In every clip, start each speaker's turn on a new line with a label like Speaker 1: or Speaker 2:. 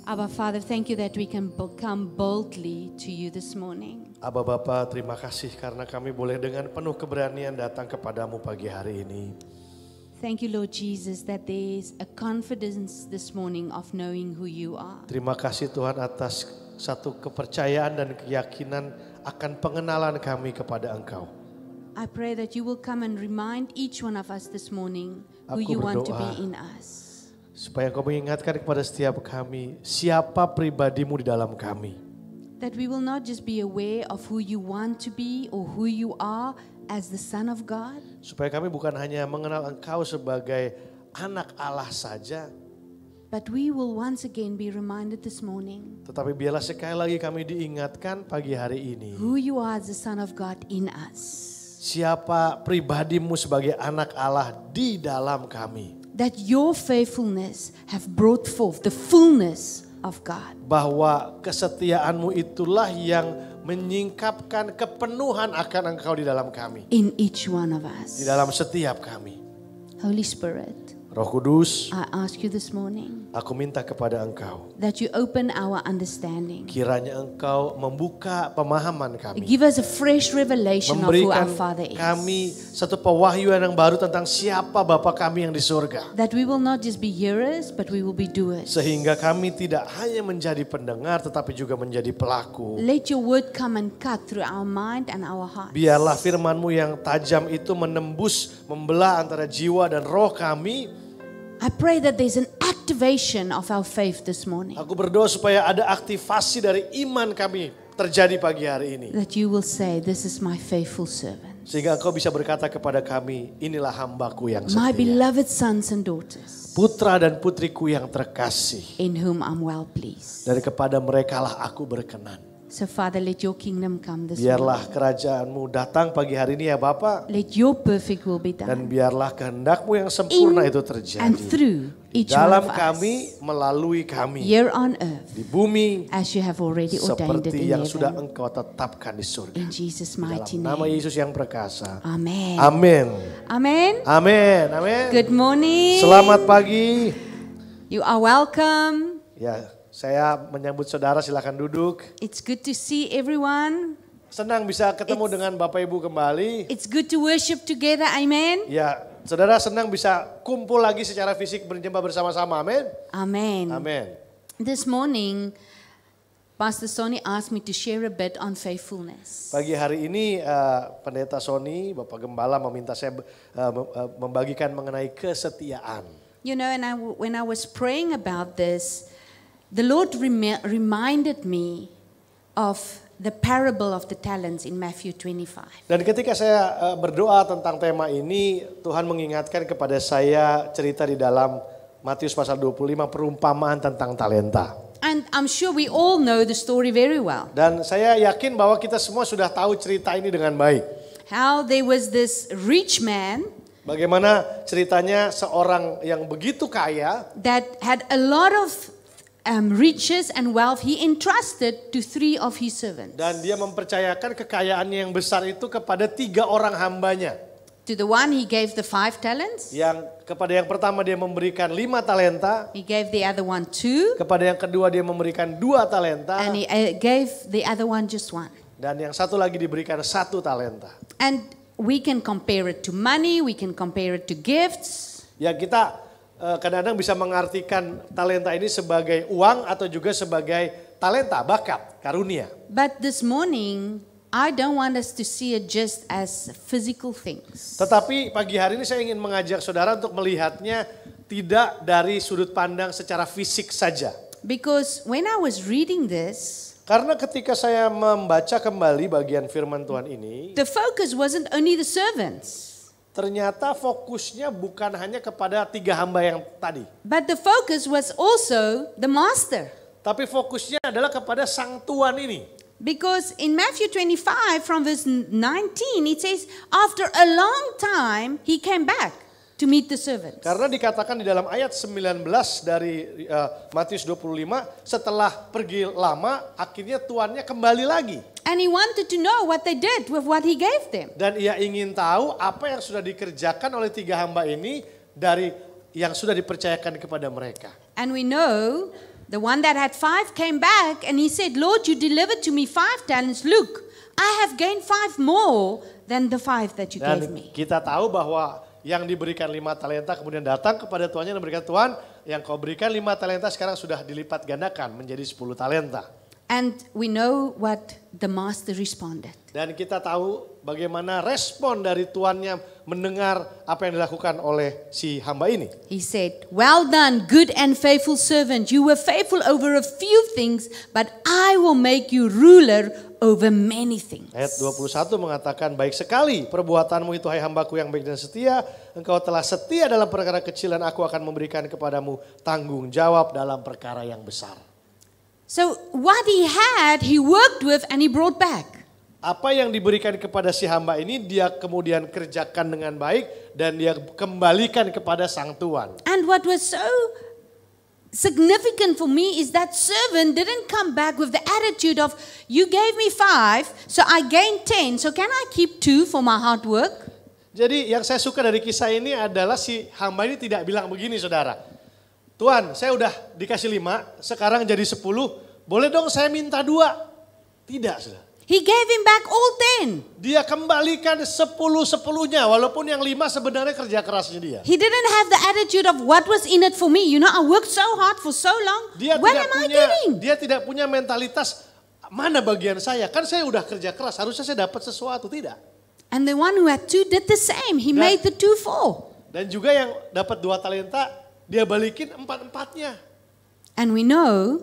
Speaker 1: Abba Father, thank you that we can come boldly to you this morning.
Speaker 2: Aba Bapa, terima kasih karena kami boleh dengan penuh keberanian datang kepadamu pagi hari ini.
Speaker 1: Thank you, Lord Jesus, that there is a confidence this morning of knowing who you are.
Speaker 2: Terima kasih Tuhan atas satu kepercayaan dan keyakinan akan pengenalan kami kepada Engkau.
Speaker 1: I pray that you will come and remind each one of us this morning who
Speaker 2: Aku
Speaker 1: you want to
Speaker 2: berdoa
Speaker 1: be in us.
Speaker 2: Supaya Engkau mengingatkan kepada setiap kami siapa pribadimu di dalam kami.
Speaker 1: That we will not just be aware of who you want to be or who you are as the Son of God.
Speaker 2: Supaya kami bukan hanya mengenal Engkau sebagai anak Allah saja.
Speaker 1: But we will once again be reminded this morning.
Speaker 2: Tetapi biarlah sekali lagi kami diingatkan pagi hari ini.
Speaker 1: Who you are as the Son of God in us.
Speaker 2: Siapa pribadimu sebagai anak Allah di dalam kami.
Speaker 1: That your faithfulness have brought forth the fullness of God.
Speaker 2: Bahwa kesetiaanmu itulah yang menyingkapkan kepenuhan akan Engkau di dalam kami.
Speaker 1: In each one of us.
Speaker 2: Di dalam setiap kami.
Speaker 1: Holy Spirit,
Speaker 2: Roh Kudus,
Speaker 1: I ask you this morning
Speaker 2: aku minta kepada Engkau.
Speaker 1: that you open our understanding.
Speaker 2: Kiranya Engkau membuka pemahaman kami.
Speaker 1: Give us a fresh revelation of who our
Speaker 2: Memberikan
Speaker 1: Father is.
Speaker 2: kami satu pewahyuan yang baru tentang siapa Bapa kami yang di surga.
Speaker 1: That we will not just be hearers, but we will be doers.
Speaker 2: Sehingga kami tidak hanya menjadi pendengar tetapi juga menjadi pelaku.
Speaker 1: Let your word come and cut through our mind and our heart.
Speaker 2: Biarlah firman-Mu yang tajam itu menembus, membelah antara jiwa dan roh kami.
Speaker 1: I pray that there's an activation of our faith this morning.
Speaker 2: Aku berdoa supaya ada aktivasi dari iman kami terjadi pagi hari ini.
Speaker 1: That you will say, this is my faithful servant.
Speaker 2: Sehingga Engkau bisa berkata kepada kami, inilah hambaku yang
Speaker 1: My
Speaker 2: setia.
Speaker 1: beloved sons and daughters,
Speaker 2: Putra dan putriku yang terkasih.
Speaker 1: in whom I'm well pleased.
Speaker 2: Dan kepada merekalah aku berkenan.
Speaker 1: So Father, let your kingdom come this
Speaker 2: Biarlah
Speaker 1: morning.
Speaker 2: kerajaan-Mu datang pagi hari ini ya Bapa.
Speaker 1: Let your perfect will be
Speaker 2: Dan
Speaker 1: done.
Speaker 2: biarlah kehendak-Mu yang sempurna
Speaker 1: In
Speaker 2: itu
Speaker 1: and
Speaker 2: terjadi.
Speaker 1: through each one
Speaker 2: Dalam
Speaker 1: of us.
Speaker 2: kami, melalui kami.
Speaker 1: Here on earth,
Speaker 2: Di bumi,
Speaker 1: as you have already ordained it
Speaker 2: seperti
Speaker 1: in
Speaker 2: yang sudah
Speaker 1: heaven.
Speaker 2: Engkau tetapkan di surga.
Speaker 1: In Jesus'
Speaker 2: Di
Speaker 1: mighty
Speaker 2: dalam nama
Speaker 1: name.
Speaker 2: Yesus yang perkasa.
Speaker 1: Amen.
Speaker 2: Amin.
Speaker 1: Amen.
Speaker 2: Amin. Amin.
Speaker 1: Good morning.
Speaker 2: Selamat pagi.
Speaker 1: You are welcome.
Speaker 2: Ya, saya menyambut saudara, silakan duduk.
Speaker 1: It's good to see everyone.
Speaker 2: Senang bisa ketemu dengan Bapak Ibu kembali.
Speaker 1: It's good to worship together. Amen.
Speaker 2: Ya, saudara senang bisa kumpul lagi secara fisik berjumpa bersama-sama. Amin.
Speaker 1: Amen.
Speaker 2: Amin.
Speaker 1: This morning, Pastor Sonny asked me to share a bit on faithfulness.
Speaker 2: Pagi hari ini Pendeta Sony, Bapak Gembala meminta saya membagikan mengenai kesetiaan.
Speaker 1: You know, and when I was praying about this, the Lord reminded me of the parable of the talents in Matthew 25.
Speaker 2: Dan ketika saya berdoa tentang tema ini, Tuhan mengingatkan kepada saya cerita di dalam Matius pasal 25 perumpamaan tentang talenta.
Speaker 1: And I'm sure we all know the story very well.
Speaker 2: Dan saya yakin bahwa kita semua sudah tahu cerita ini dengan baik.
Speaker 1: How there was this rich man
Speaker 2: Bagaimana ceritanya seorang yang begitu kaya
Speaker 1: that had a lot of riches and wealth he entrusted to 3 of his servants.
Speaker 2: dan dia mempercayakan kekayaannya yang besar itu kepada 3 orang hambanya.
Speaker 1: To the one he gave the 5 talents.
Speaker 2: Yang kepada yang pertama dia memberikan 5 talenta,
Speaker 1: He gave the other one 2.
Speaker 2: kepada yang kedua dia memberikan 2 talenta,
Speaker 1: And he gave the other one just 1.
Speaker 2: dan yang satu lagi diberikan 1 talenta.
Speaker 1: And we can compare it to money, we can compare it to gifts.
Speaker 2: Ya kita kadang-kadang bisa mengartikan talenta ini sebagai uang atau juga sebagai talenta, bakat, karunia.
Speaker 1: But this morning, I don't want us to see it just as physical things.
Speaker 2: Tetapi pagi hari ini saya ingin mengajak saudara untuk melihatnya tidak dari sudut pandang secara fisik saja.
Speaker 1: Because when I was reading this,
Speaker 2: Karena ketika saya membaca kembali bagian firman Tuhan ini,
Speaker 1: the focus wasn't only the servants,
Speaker 2: ternyata fokusnya bukan hanya kepada 3 hamba yang tadi.
Speaker 1: but the focus was also the master.
Speaker 2: Tapi fokusnya adalah kepada sang tuan ini.
Speaker 1: Because in Matthew 25 from verse 19, it says, after a long time, he came back to meet the servants.
Speaker 2: Karena dikatakan di dalam ayat 19 dari Matius 25, setelah pergi lama, akhirnya tuannya kembali lagi.
Speaker 1: And he wanted to know what they did with what he gave them.
Speaker 2: Dan ia ingin tahu apa yang sudah dikerjakan oleh 3 hamba ini dari yang sudah dipercayakan kepada mereka.
Speaker 1: And we know The one that had 5 came back and he said, Lord, you delivered to me 5 talents. Look, I have gained 5 more than the 5 that you gave
Speaker 2: Dan
Speaker 1: me.
Speaker 2: kita tahu bahwa yang diberikan 5 talenta kemudian datang kepada tuannya dan memberikan, Tuhan yang kau berikan 5 talenta sekarang sudah dilipat gandakan menjadi 10 talenta.
Speaker 1: And we know what the master responded.
Speaker 2: Dan kita tahu bagaimana respon dari tuannya mendengar apa yang dilakukan oleh si hamba ini.
Speaker 1: He said, well done, good and faithful servant. You were faithful over a few things, but I will make you ruler over many things.
Speaker 2: Ayat 21 mengatakan, baik sekali perbuatanmu itu hai hambaku yang baik dan setia. Engkau telah setia dalam perkara kecil dan aku akan memberikan kepadamu tanggung jawab dalam perkara yang besar.
Speaker 1: So what he had, he worked with and he brought back.
Speaker 2: Apa yang diberikan kepada si hamba ini dia kemudian kerjakan dengan baik dan dia kembalikan kepada sang tuan.
Speaker 1: And what was so significant for me is that servant didn't come back with the attitude of, you gave me 5, so I gained 10, so can I keep 2 for my hard work?
Speaker 2: Jadi yang saya suka dari kisah ini adalah si hamba ini tidak bilang begini saudara. Tuan, saya udah dikasih 5, sekarang jadi 10, boleh dong saya minta 2. Tidak, saudara.
Speaker 1: He gave him back all 10.
Speaker 2: Dia kembalikan 10-10-nya, walaupun yang 5 sebenarnya kerja kerasnya dia.
Speaker 1: He didn't have the attitude of what was in it for me. You know, I worked so hard for so long. When am I getting?
Speaker 2: Dia tidak punya mentalitas mana bagian saya. Kan saya udah kerja keras, harusnya saya dapat sesuatu, tidak.
Speaker 1: And the one who had 2 did the same. He made the 2 4.
Speaker 2: Dan juga yang dapat 2 talenta, dia balikin 4-4-nya.
Speaker 1: And we know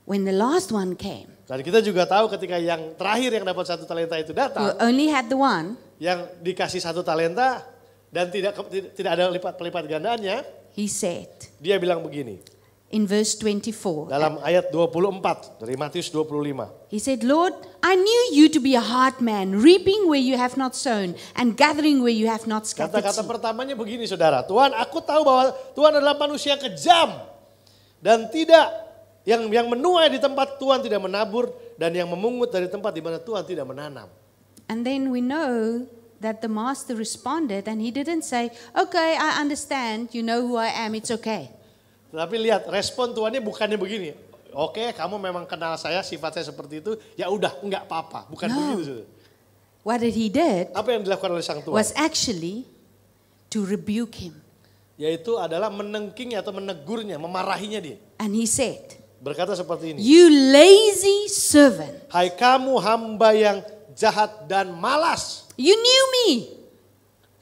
Speaker 1: when the last one came,
Speaker 2: Dan kita juga tahu ketika yang terakhir yang dapat 1 talenta itu
Speaker 1: who
Speaker 2: datang,
Speaker 1: only had the 1,
Speaker 2: yang dikasih 1 talenta dan tidak ada pelipat gandaannya,
Speaker 1: he said
Speaker 2: dia bilang begini.
Speaker 1: in verse 24,
Speaker 2: Dalam ayat 24 dari Matius 25.
Speaker 1: he said, Lord, I knew you to be a hard man, reaping where you have not sown and gathering where you have not scattered
Speaker 2: Kata-kata
Speaker 1: seed.
Speaker 2: pertamanya begini saudara. Tuhan, aku tahu bahwa Tuhan adalah manusia kejam. Dan tidak yang menuai di tempat Tuhan tidak menabur. Dan yang memungut dari tempat di mana Tuhan tidak menanam.
Speaker 1: And then we know that the master responded and he didn't say, okay, I understand, you know who I am, it's okay.
Speaker 2: Tapi lihat respon Tuhannya bukannya begini. Oke, kamu memang kenal saya, sifat saya seperti itu. Ya udah, enggak apa-apa. Bukan
Speaker 1: No.
Speaker 2: begitu. Saudara.
Speaker 1: What did he did
Speaker 2: Apa yang dilakukan oleh sang Tuhan?
Speaker 1: was actually to rebuke him.
Speaker 2: Yaitu adalah menengking atau menegurnya, memarahinya dia.
Speaker 1: And he said,
Speaker 2: Berkata seperti ini.
Speaker 1: you lazy servant,
Speaker 2: Hai kamu hamba yang jahat dan malas.
Speaker 1: you knew me.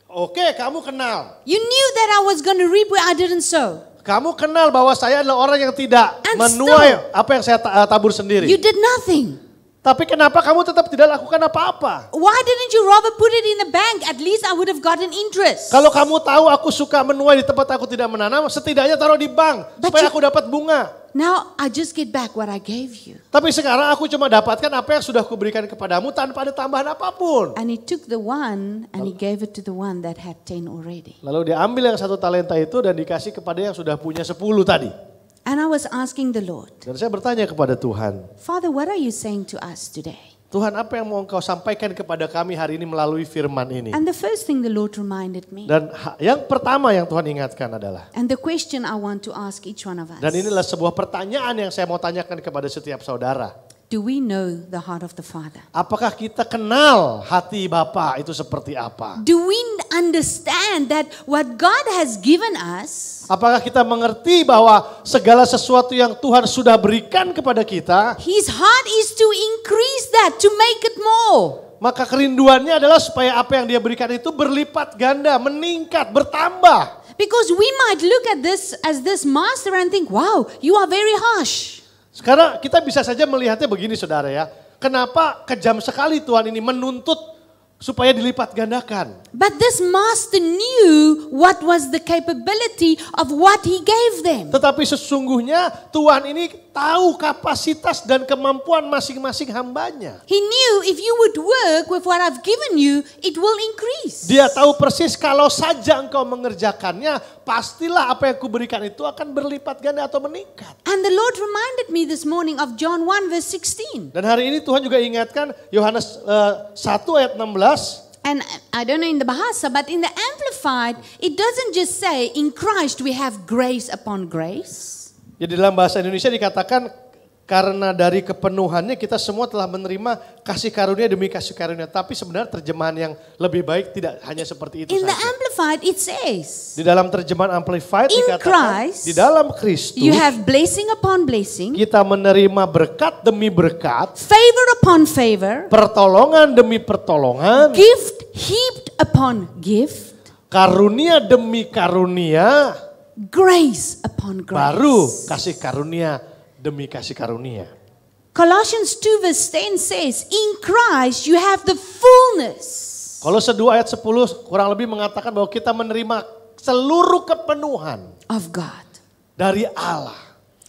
Speaker 2: Oke, kamu kenal.
Speaker 1: You knew that I was going to reap where I didn't sow.
Speaker 2: Kamu kenal bahwa saya adalah orang yang tidak
Speaker 1: And
Speaker 2: menuai apa yang saya tabur sendiri.
Speaker 1: You did nothing.
Speaker 2: Tapi kenapa kamu tetap tidak lakukan apa-apa?
Speaker 1: Why didn't you rather put it in the bank? At least I would have gotten interest.
Speaker 2: Kalau kamu tahu aku suka menuai di tempat aku tidak menanam, setidaknya taruh di bank supaya aku dapat bunga.
Speaker 1: Now I just get back what I gave you.
Speaker 2: Tapi sekarang aku cuma dapatkan apa yang sudah kuberikan kepadamu tanpa ada tambahan apapun.
Speaker 1: And he took the 1 and he gave it to the one that had 10 already.
Speaker 2: Lalu dia ambil yang 1 talenta itu dan dikasih kepada yang sudah punya 10 tadi.
Speaker 1: And I was asking the Lord,
Speaker 2: Dan saya bertanya kepada Tuhan,
Speaker 1: Father, what are you saying to us today?
Speaker 2: Tuhan apa yang mau engkau sampaikan kepada kami hari ini melalui firman ini?
Speaker 1: And the first thing the Lord reminded me,
Speaker 2: Dan yang pertama yang Tuhan ingatkan adalah,
Speaker 1: and the question I want to ask each one of us,
Speaker 2: dan inilah sebuah pertanyaan yang saya mau tanyakan kepada setiap saudara.
Speaker 1: do we know the heart of the Father?
Speaker 2: Apakah kita kenal hati Bapa itu seperti apa?
Speaker 1: Do we understand that what God has given us,
Speaker 2: Apakah kita mengerti bahwa segala sesuatu yang Tuhan sudah berikan kepada kita,
Speaker 1: His heart is to increase that, to make it more?
Speaker 2: maka kerinduannya adalah supaya apa yang dia berikan itu berlipat ganda, meningkat, bertambah.
Speaker 1: Because we might look at this as this master and think, wow, you are very harsh.
Speaker 2: Sekarang kita bisa saja melihatnya begini saudara ya. Kenapa kejam sekali Tuhan ini menuntut supaya dilipat gandakan.
Speaker 1: But this master knew what was the capability of what he gave them.
Speaker 2: Tetapi sesungguhnya Tuhan ini tahu kapasitas dan kemampuan masing-masing hambanya.
Speaker 1: He knew if you would work with what I've given you, it will increase.
Speaker 2: Dia tahu persis kalau saja engkau mengerjakannya, pastilah apa yang kuberikan itu akan berlipat ganda atau meningkat.
Speaker 1: And the Lord reminded me this morning of John 1 verse 16.
Speaker 2: Dan hari ini Tuhan juga ingatkan Yohanes 1 ayat 16.
Speaker 1: And I don't know in the Bahasa, but in the Amplified, it doesn't just say in Christ we have grace upon grace.
Speaker 2: Jadi dalam bahasa Indonesia dikatakan karena dari kepenuhannya kita semua telah menerima kasih karunia demi kasih karunia. Tapi sebenarnya terjemahan yang lebih baik tidak hanya seperti itu
Speaker 1: In the
Speaker 2: saja.
Speaker 1: Amplified it says,
Speaker 2: Di dalam terjemahan Amplified
Speaker 1: In
Speaker 2: dikatakan
Speaker 1: Christ,
Speaker 2: di dalam Kristus
Speaker 1: you have blessing upon blessing,
Speaker 2: kita menerima berkat demi berkat,
Speaker 1: favor upon favor,
Speaker 2: pertolongan demi pertolongan,
Speaker 1: gift heaped upon gift,
Speaker 2: karunia demi karunia,
Speaker 1: grace upon grace.
Speaker 2: baru kasih karunia demi kasih karunia.
Speaker 1: Colossians 2 verse 10 says, in Christ you have the fullness.
Speaker 2: Kolose 2 ayat 10 kurang lebih mengatakan bahwa kita menerima seluruh kepenuhan
Speaker 1: Of God.
Speaker 2: dari Allah.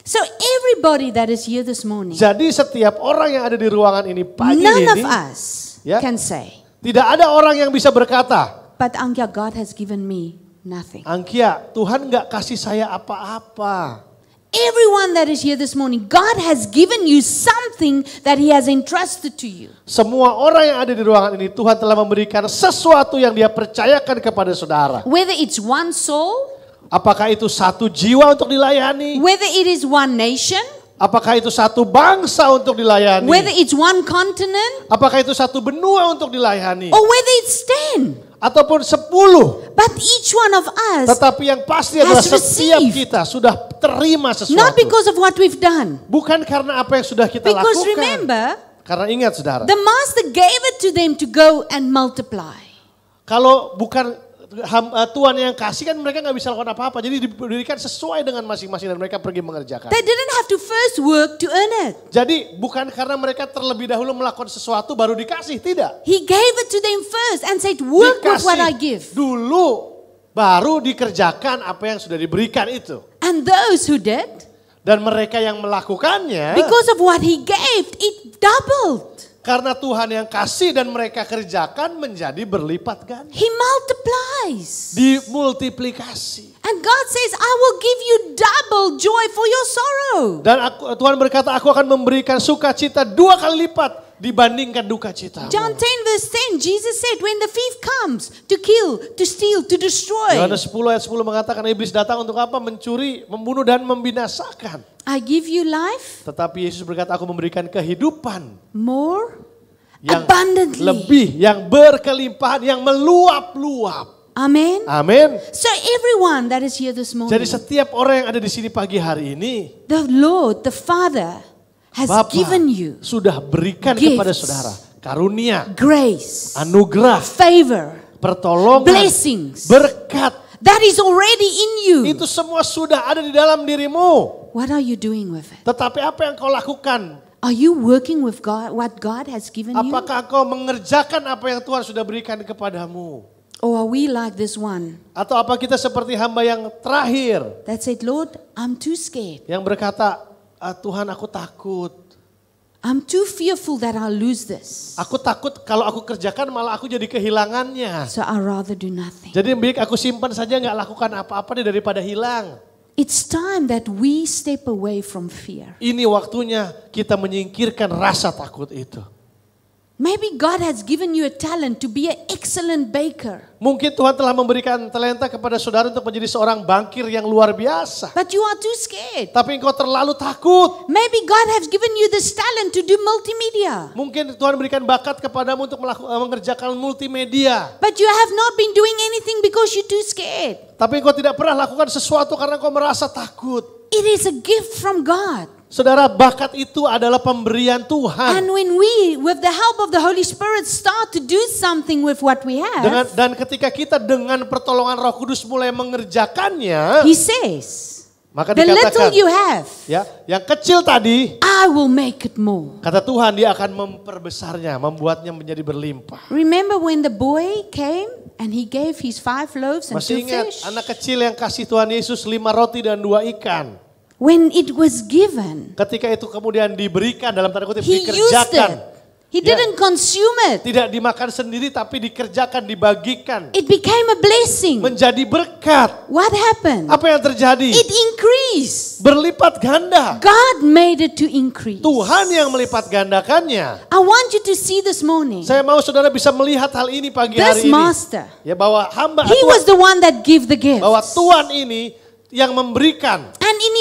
Speaker 1: So everybody that is here this morning,
Speaker 2: Jadi setiap orang yang ada di ruangan ini pagi
Speaker 1: none of
Speaker 2: ini,
Speaker 1: us
Speaker 2: ya,
Speaker 1: can say,
Speaker 2: tidak ada orang yang bisa berkata,
Speaker 1: but Angkia, God has given me nothing.
Speaker 2: Angkia, Tuhan gak kasih saya apa-apa.
Speaker 1: Everyone that is here this morning, God has given you something that He has entrusted to you.
Speaker 2: Semua orang yang ada di ruangan ini, Tuhan telah memberikan sesuatu yang Dia percayakan kepada saudara.
Speaker 1: Whether it's one soul,
Speaker 2: Apakah itu satu jiwa untuk dilayani?
Speaker 1: whether it is one nation,
Speaker 2: Apakah itu satu bangsa untuk dilayani?
Speaker 1: whether it's one continent,
Speaker 2: Apakah itu satu benua untuk dilayani?
Speaker 1: or whether it's 10.
Speaker 2: Ataupun 10.
Speaker 1: But each one of us,
Speaker 2: Tetapi yang pasti adalah
Speaker 1: has
Speaker 2: setiap
Speaker 1: received.
Speaker 2: kita sudah terima sesuatu.
Speaker 1: not because of what we've done.
Speaker 2: Bukan karena apa yang sudah kita
Speaker 1: Because
Speaker 2: lakukan.
Speaker 1: remember,
Speaker 2: Karena ingat saudara,
Speaker 1: the master gave it to them to go and multiply.
Speaker 2: kalau bukan Tuhan yang kasih kan mereka nggak bisa lakukan apa-apa. Jadi diberikan sesuai dengan masing-masing dan mereka pergi mengerjakan.
Speaker 1: They didn't have to first work to earn it.
Speaker 2: Jadi bukan karena mereka terlebih dahulu melakukan sesuatu baru dikasih, tidak.
Speaker 1: He gave it to them first and said, work with what I give.
Speaker 2: dulu baru dikerjakan apa yang sudah diberikan itu.
Speaker 1: And those who did,
Speaker 2: Dan mereka yang melakukannya
Speaker 1: because of what He gave, it doubled.
Speaker 2: karena Tuhan yang kasih dan mereka kerjakan menjadi berlipat ganda.
Speaker 1: He multiplies.
Speaker 2: Dimultiplikasi.
Speaker 1: And God says, I will give you double joy for your sorrow.
Speaker 2: Dan Tuhan berkata, aku akan memberikan sukacita 2 kali lipat dibandingkan duka cita.
Speaker 1: John 10 verse 10, Jesus said, when the thief comes to kill, to steal, to destroy,
Speaker 2: Yohanes 10 ayat 10 mengatakan iblis datang untuk apa? Mencuri, membunuh dan membinasakan.
Speaker 1: I give you life
Speaker 2: Tetapi Yesus berkata, aku memberikan kehidupan
Speaker 1: more
Speaker 2: yang
Speaker 1: abundantly.
Speaker 2: lebih, yang berkelimpahan, yang meluap-luap.
Speaker 1: Amen.
Speaker 2: Amin.
Speaker 1: So everyone that is here this morning,
Speaker 2: Jadi setiap orang yang ada di sini pagi hari ini,
Speaker 1: the Lord, the Father has
Speaker 2: Bapa
Speaker 1: given you
Speaker 2: sudah berikan
Speaker 1: gifts,
Speaker 2: kepada saudara karunia,
Speaker 1: grace,
Speaker 2: anugerah,
Speaker 1: favor,
Speaker 2: pertolongan,
Speaker 1: blessings
Speaker 2: berkat.
Speaker 1: that is already in you.
Speaker 2: Itu semua sudah ada di dalam dirimu.
Speaker 1: What are you doing with it?
Speaker 2: Tetapi apa yang kau lakukan?
Speaker 1: Are you working with God, what God has given you?
Speaker 2: Apakah kau mengerjakan apa yang Tuhan sudah berikan kepadamu?
Speaker 1: Or are we like this one
Speaker 2: Atau apa kita seperti hamba yang terakhir
Speaker 1: that said, Lord, I'm too scared.
Speaker 2: yang berkata, Tuhan aku takut.
Speaker 1: I'm too fearful that I'll lose this.
Speaker 2: Aku takut kalau aku kerjakan malah aku jadi kehilangannya.
Speaker 1: So I'd rather do nothing.
Speaker 2: Jadi baik aku simpan saja nggak lakukan apa-apa deh daripada hilang.
Speaker 1: It's time that we step away from fear.
Speaker 2: Ini waktunya kita menyingkirkan rasa takut itu.
Speaker 1: Maybe God has given you a talent to be an excellent baker.
Speaker 2: Mungkin Tuhan telah memberikan talenta kepada saudara untuk menjadi seorang bankir yang luar biasa.
Speaker 1: But you are too scared.
Speaker 2: Tapi engkau terlalu takut.
Speaker 1: Maybe God has given you this talent to do multimedia.
Speaker 2: Mungkin Tuhan berikan bakat kepadamu untuk mengerjakan multimedia.
Speaker 1: But you have not been doing anything because you're too scared.
Speaker 2: Tapi engkau tidak pernah lakukan sesuatu karena engkau merasa takut.
Speaker 1: It is a gift from God.
Speaker 2: Saudara, bakat itu adalah pemberian Tuhan.
Speaker 1: And when we, with the help of the Holy Spirit, start to do something with what we have,
Speaker 2: Dan ketika kita dengan pertolongan Roh Kudus mulai mengerjakannya,
Speaker 1: He says,
Speaker 2: maka
Speaker 1: the
Speaker 2: dikatakan,
Speaker 1: little you have,
Speaker 2: ya, yang kecil tadi,
Speaker 1: I will make it more.
Speaker 2: kata Tuhan dia akan memperbesarnya, membuatnya menjadi berlimpah.
Speaker 1: Remember when the boy came and he gave his 5 loaves and 2
Speaker 2: Masih ingat
Speaker 1: fish?
Speaker 2: anak kecil yang kasih Tuhan Yesus 5 roti dan 2 ikan.
Speaker 1: When it was given,
Speaker 2: Ketika itu kemudian diberikan dalam tanda kutip
Speaker 1: he used
Speaker 2: dikerjakan.
Speaker 1: it. He
Speaker 2: Ya.
Speaker 1: didn't consume it.
Speaker 2: Tidak dimakan sendiri tapi dikerjakan, dibagikan.
Speaker 1: It became a blessing.
Speaker 2: Menjadi berkat.
Speaker 1: What happened?
Speaker 2: Apa yang terjadi?
Speaker 1: It increased.
Speaker 2: Berlipat ganda.
Speaker 1: God made it to increase.
Speaker 2: Tuhan yang melipat gandakannya.
Speaker 1: I want you to see this morning.
Speaker 2: Saya mau saudara bisa melihat hal ini pagi hari
Speaker 1: This
Speaker 2: ini.
Speaker 1: master,
Speaker 2: Ya bahwa hamba
Speaker 1: he was the one that gave the gift.
Speaker 2: bahwa Tuhan ini yang memberikan.
Speaker 1: And And in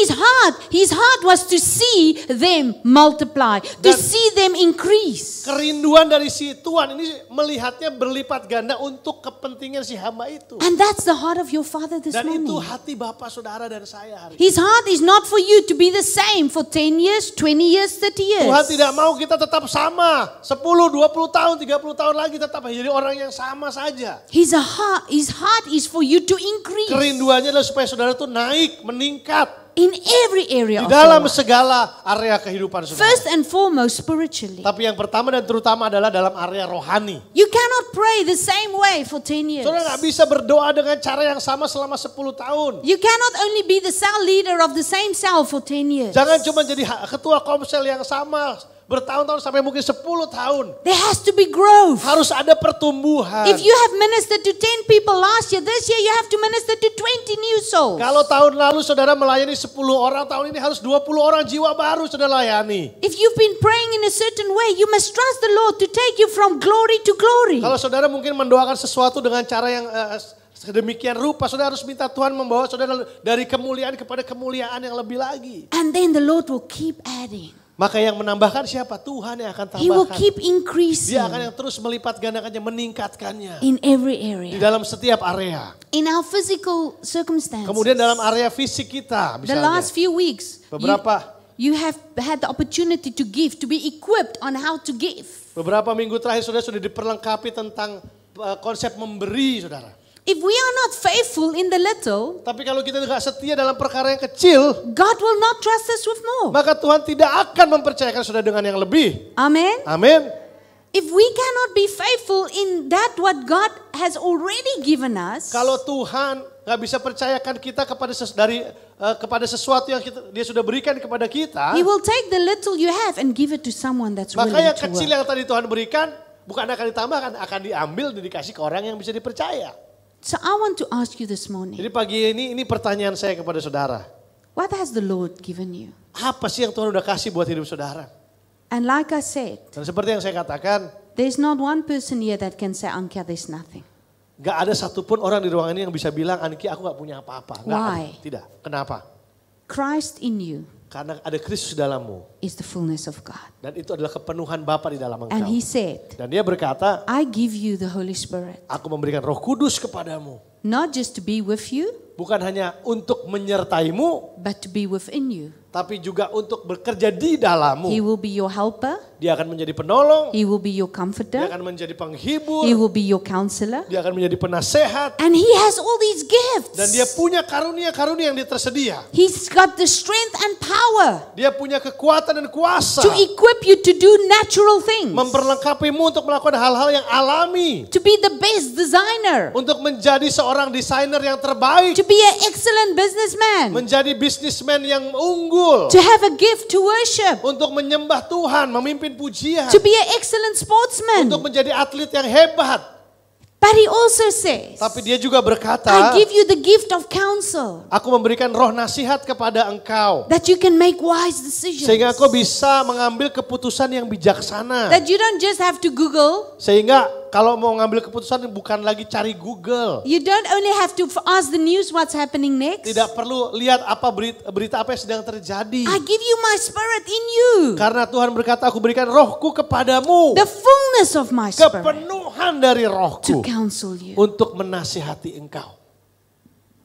Speaker 1: his heart was to see them multiply, to
Speaker 2: Dan-
Speaker 1: see them increase.
Speaker 2: Kerinduan dari si Tuhan ini melihatnya berlipat ganda untuk kepentingan si hamba itu.
Speaker 1: And that's the heart of your Father this
Speaker 2: Dan itu
Speaker 1: morning.
Speaker 2: hati Bapak, Saudara, dan saya hari ini.
Speaker 1: His heart is not for you to be the same for 10 years, 20 years, 30 years.
Speaker 2: Tuhan tidak mau kita tetap sama. 10, 20 tahun, 30 tahun lagi tetap jadi orang yang sama saja.
Speaker 1: His heart is for you to increase
Speaker 2: Kerinduannya adalah supaya saudara itu naik, meningkat.
Speaker 1: in every area
Speaker 2: Di
Speaker 1: of
Speaker 2: dalam
Speaker 1: your life.
Speaker 2: segala area kehidupan saudara.
Speaker 1: First and foremost, spiritually.
Speaker 2: Tapi yang pertama dan terutama adalah dalam area rohani.
Speaker 1: You cannot pray the same way for 10 years.
Speaker 2: Saudara gak bisa berdoa dengan cara yang sama selama 10 tahun.
Speaker 1: You cannot only be the cell leader of the same cell for 10 years.
Speaker 2: Jangan cuma jadi ketua komsel yang sama bertahun-tahun sampai mungkin 10 tahun.
Speaker 1: There has to be growth.
Speaker 2: Harus ada pertumbuhan.
Speaker 1: If you have ministered to 10 people last year, this year you have to minister to 20 new souls.
Speaker 2: Kalau tahun lalu saudara melayani 10 orang, tahun ini harus 20 orang jiwa baru saudara layani.
Speaker 1: If you've been praying in a certain way, you must trust the Lord to take you from glory to glory.
Speaker 2: Kalau saudara mungkin mendoakan sesuatu dengan cara yang sedemikian rupa, saudara harus minta Tuhan membawa saudara dari kemuliaan kepada kemuliaan yang lebih lagi.
Speaker 1: And then the Lord will keep adding.
Speaker 2: Maka yang menambahkan siapa? Tuhan yang akan
Speaker 1: He will
Speaker 2: tambahkan.
Speaker 1: keep increasing
Speaker 2: Dia akan yang terus melipat gandakannya, meningkatkannya.
Speaker 1: in every
Speaker 2: Di
Speaker 1: area.
Speaker 2: dalam setiap area.
Speaker 1: In our physical circumstances,
Speaker 2: Kemudian dalam area fisik kita
Speaker 1: the
Speaker 2: misalnya.
Speaker 1: last few weeks,
Speaker 2: Beberapa
Speaker 1: you have had the opportunity to give, to be equipped on how to give.
Speaker 2: Beberapa minggu terakhir saudara sudah diperlengkapi tentang konsep memberi saudara.
Speaker 1: If we are not faithful in the little,
Speaker 2: Tapi kalau kita tidak setia dalam perkara yang kecil,
Speaker 1: God will not trust us with more.
Speaker 2: maka Tuhan tidak akan mempercayakan saudara dengan yang lebih.
Speaker 1: Amen.
Speaker 2: Amin.
Speaker 1: If we cannot be faithful in that what God has already given us,
Speaker 2: Kalau Tuhan nggak bisa percayakan kita kepada sesuatu yang dia sudah berikan kepada kita,
Speaker 1: He will take the little you have and give it to someone that's willing
Speaker 2: maka yang
Speaker 1: to
Speaker 2: kecil
Speaker 1: work.
Speaker 2: yang tadi Tuhan berikan bukan akan ditambahkan, akan diambil dan dikasih ke orang yang bisa dipercaya.
Speaker 1: So I want to ask you this morning,
Speaker 2: Jadi pagi ini pertanyaan saya kepada saudara.
Speaker 1: what has the Lord given you?
Speaker 2: Apa sih yang Tuhan udah kasih buat hidup saudara?
Speaker 1: And like I said,
Speaker 2: Dan seperti yang saya katakan,
Speaker 1: there's not one person here that can say, Ankia, there's nothing.
Speaker 2: gak ada satupun orang di ruangan ini yang bisa bilang, Anki aku gak punya apa-apa. Nggak ada.
Speaker 1: Why?
Speaker 2: Tidak. Kenapa?
Speaker 1: Christ in you
Speaker 2: Karena ada Kristus dalammu.
Speaker 1: is the fullness of God.
Speaker 2: Dan itu adalah kepenuhan Bapa di dalam
Speaker 1: And
Speaker 2: engkau.
Speaker 1: He said,
Speaker 2: Dan dia berkata,
Speaker 1: I give you the Holy Spirit,
Speaker 2: aku memberikan Roh Kudus kepadamu.
Speaker 1: not just to be with you,
Speaker 2: Bukan hanya untuk menyertaimu,
Speaker 1: but to be within you.
Speaker 2: tapi juga untuk bekerja di dalammu.
Speaker 1: He will be your helper.
Speaker 2: Dia akan menjadi penolong,
Speaker 1: He will be your
Speaker 2: dia
Speaker 1: comforter.
Speaker 2: akan menjadi penghibur,
Speaker 1: He will be your counselor.
Speaker 2: dia akan menjadi penasehat.
Speaker 1: And He has all these gifts.
Speaker 2: Dan dia punya karunia-karunia yang dia tersedia.
Speaker 1: He's got the strength and power
Speaker 2: Dia punya kekuatan dan kuasa.
Speaker 1: to equip you to do natural things,
Speaker 2: Memperlengkapimu untuk melakukan hal-hal yang alami.
Speaker 1: to be the best designer,
Speaker 2: Untuk menjadi seorang desainer yang terbaik.
Speaker 1: to be an excellent businessman,
Speaker 2: Menjadi bisnismen yang unggul.
Speaker 1: to have a gift to worship,
Speaker 2: Untuk menyembah Tuhan, memimpin pujian.
Speaker 1: to be an excellent sportsman.
Speaker 2: Untuk menjadi atlet yang hebat.
Speaker 1: But He also says,
Speaker 2: Tapi dia juga berkata,
Speaker 1: I give you the gift of counsel,
Speaker 2: aku memberikan roh nasihat kepada engkau.
Speaker 1: that you can make wise decisions,
Speaker 2: Sehingga engkau bisa mengambil keputusan yang bijaksana.
Speaker 1: that you don't just have to Google.
Speaker 2: Sehingga kalau mau ngambil keputusan bukan lagi cari Google.
Speaker 1: You don't only have to ask the news what's happening next.
Speaker 2: Tidak perlu lihat apa berita apa yang sedang terjadi.
Speaker 1: I give you my spirit in you,
Speaker 2: Karena Tuhan berkata, aku berikan rohku kepadamu.
Speaker 1: the fullness of my spirit,
Speaker 2: Kepenuhan dari
Speaker 1: to
Speaker 2: rohku.
Speaker 1: counsel you.
Speaker 2: Untuk menasihati engkau.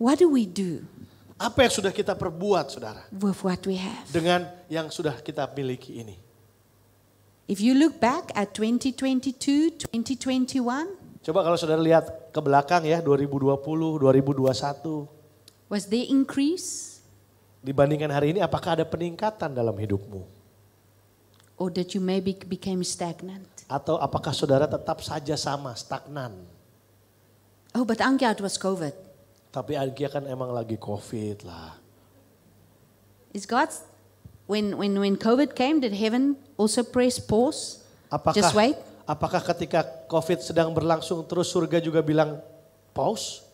Speaker 1: What do we do
Speaker 2: Apa yang sudah kita perbuat saudara.
Speaker 1: with what we have?
Speaker 2: Dengan yang sudah kita miliki ini.
Speaker 1: If you look back at 2022, 2021,
Speaker 2: Coba kalau saudara lihat ke belakang ya 2020, 2021.
Speaker 1: was there increase
Speaker 2: Dibandingkan hari ini apakah ada peningkatan dalam hidupmu?
Speaker 1: or that you maybe became stagnant?
Speaker 2: Atau apakah saudara tetap saja sama, stagnan?
Speaker 1: Oh, but Ankia, it was COVID.
Speaker 2: Tapi Ankia kan emang lagi COVID lah.
Speaker 1: Is God's, when COVID came, did heaven also press pause? Just wait?
Speaker 2: Apakah ketika COVID sedang berlangsung terus surga juga bilang pause?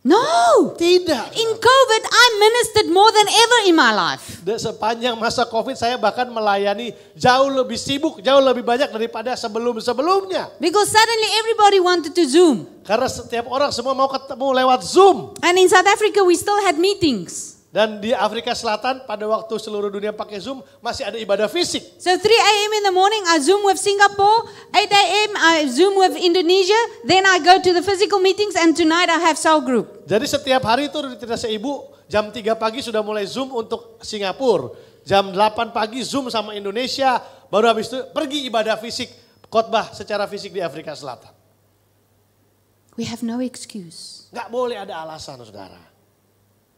Speaker 1: No!
Speaker 2: Tidak.
Speaker 1: In COVID, I ministered more than ever in my life.
Speaker 2: Sepanjang masa COVID saya bahkan melayani jauh lebih sibuk, jauh lebih banyak daripada sebelum-sebelumnya.
Speaker 1: Because suddenly everybody wanted to Zoom.
Speaker 2: Karena setiap orang semua mau ketemu lewat Zoom.
Speaker 1: And in South Africa, we still had meetings.
Speaker 2: Dan di Afrika Selatan pada waktu seluruh dunia pakai Zoom masih ada ibadah fisik.
Speaker 1: So 3 a.m. in the morning, I Zoom with Singapore. 8 a.m. I Zoom with Indonesia. Then I go to the physical meetings and tonight I have cell group.
Speaker 2: Jadi setiap hari itu tidak seibu, jam 3 pagi sudah mulai Zoom untuk Singapura. Jam 8 pagi Zoom sama Indonesia, baru habis itu pergi ibadah fisik, khotbah secara fisik di Afrika Selatan.
Speaker 1: We have no excuse.
Speaker 2: Nggak boleh ada alasan, saudara.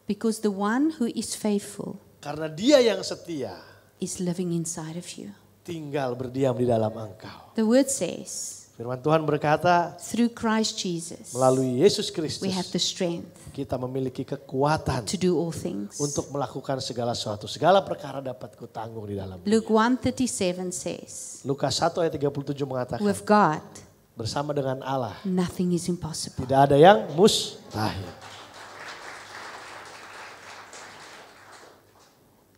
Speaker 1: Because the one who is faithful
Speaker 2: Karena dia yang setia
Speaker 1: is living inside of you.
Speaker 2: tinggal berdiam di dalam engkau.
Speaker 1: The word says,
Speaker 2: Firman Tuhan berkata,
Speaker 1: through Christ Jesus,
Speaker 2: melalui Yesus Kristus
Speaker 1: we have the strength
Speaker 2: kita memiliki kekuatan
Speaker 1: to do all things.
Speaker 2: untuk melakukan segala sesuatu. Segala perkara dapat kutanggung di dalam.
Speaker 1: Luke 1:37 says,
Speaker 2: Lukas 1 ayat 37 mengatakan,
Speaker 1: with God,
Speaker 2: bersama dengan Allah
Speaker 1: nothing is impossible.
Speaker 2: tidak ada yang mustahil.